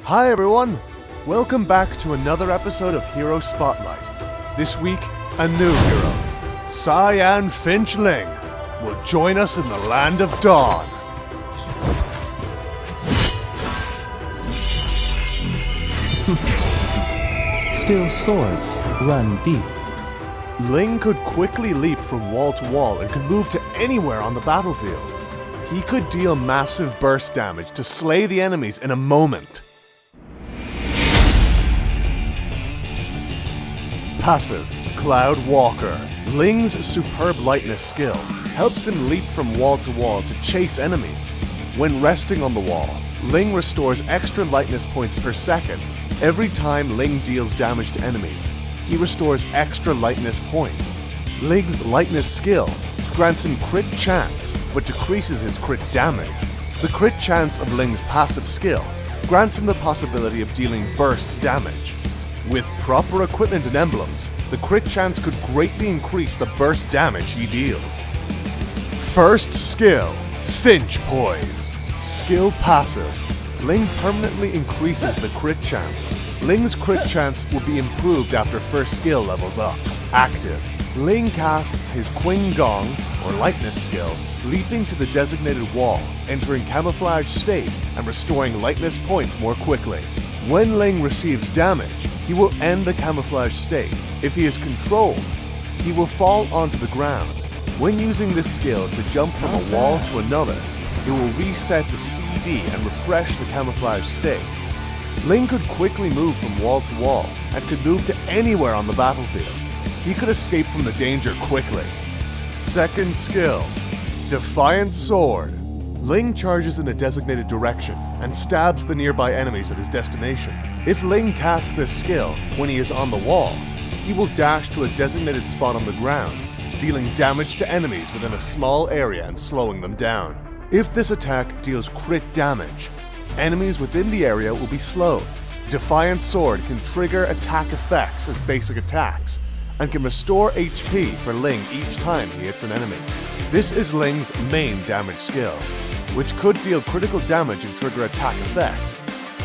Hi everyone! Welcome back to another episode of Hero Spotlight. This week, a new hero, Cyan Finch Ling, will join us in the Land of Dawn. Still swords run deep. Ling could quickly leap from wall to wall and could move to anywhere on the battlefield. He could deal massive burst damage to slay the enemies in a moment. Passive, Cloud Walker. Ling's superb lightness skill helps him leap from wall to wall to chase enemies. When resting on the wall, Ling restores extra lightness points per second. Every time Ling deals damage to enemies, he restores extra lightness points. Ling's lightness skill grants him crit chance, but decreases his crit damage. The crit chance of Ling's passive skill grants him the possibility of dealing burst damage. With proper equipment and emblems, the crit chance could greatly increase the burst damage he deals. First skill, Finch Poise. Skill passive. Ling permanently increases the crit chance. Ling's crit chance will be improved after first skill levels up. Active. Ling casts his Qing Gong, or lightness skill, leaping to the designated wall, entering camouflage state and restoring lightness points more quickly. When Ling receives damage, he will end the camouflage state. If he is controlled, he will fall onto the ground. When using this skill to jump from a wall to another, it will reset the CD and refresh the camouflage state. Ling could quickly move from wall to wall and could move to anywhere on the battlefield. He could escape from the danger quickly. Second skill, Defiant Sword. Ling charges in a designated direction and stabs the nearby enemies at his destination. If Ling casts this skill when he is on the wall, he will dash to a designated spot on the ground, dealing damage to enemies within a small area and slowing them down. If this attack deals crit damage, enemies within the area will be slowed. Defiant Sword can trigger attack effects as basic attacks, and can restore HP for Ling each time he hits an enemy. This is Ling's main damage skill, which could deal critical damage and trigger attack effect.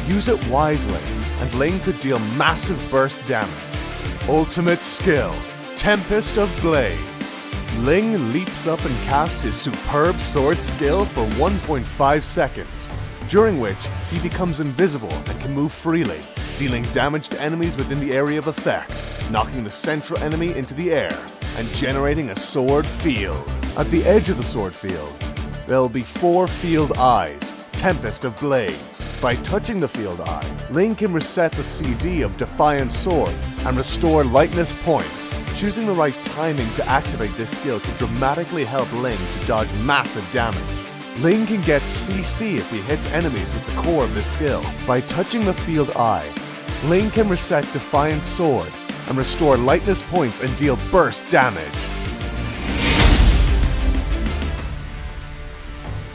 Use it wisely, and Ling could deal massive burst damage. Ultimate skill, Tempest of Blades. Ling leaps up and casts his superb sword skill for 1.5 seconds, during which he becomes invisible and can move freely, dealing damage to enemies within the area of effect, knocking the central enemy into the air, and generating a sword field. At the edge of the sword field, there will be 4 field eyes, Tempest of Blades. By touching the field eye, Ling can reset the CD of Defiant Sword and restore lightness points. Choosing the right timing to activate this skill can dramatically help Ling to dodge massive damage. Ling can get CC if he hits enemies with the core of this skill. By touching the field eye, Ling can reset Defiant Sword and restore lightness points and deal burst damage.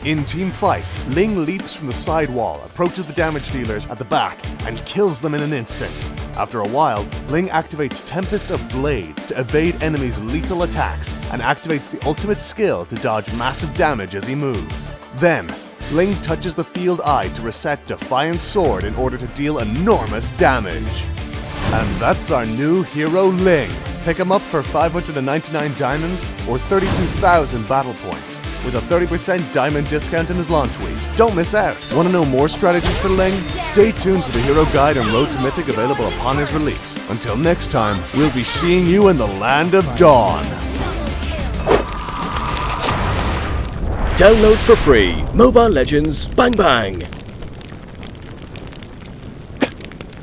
In team fight, Ling leaps from the side wall, approaches the damage dealers at the back, and kills them in an instant. After a while, Ling activates Tempest of Blades to evade enemies' lethal attacks and activates the ultimate skill to dodge massive damage as he moves. Then, Ling touches the field eye to reset Defiant Sword in order to deal enormous damage. And that's our new hero Ling. Pick him up for 599 diamonds or 32,000 battle points, with a 30% diamond discount in his launch week. Don't miss out. Want to know more strategies for Ling? Stay tuned for the Hero Guide and Road to Mythic available upon his release. Until next time, we'll be seeing you in the Land of Dawn. Download for free Mobile Legends Bang Bang.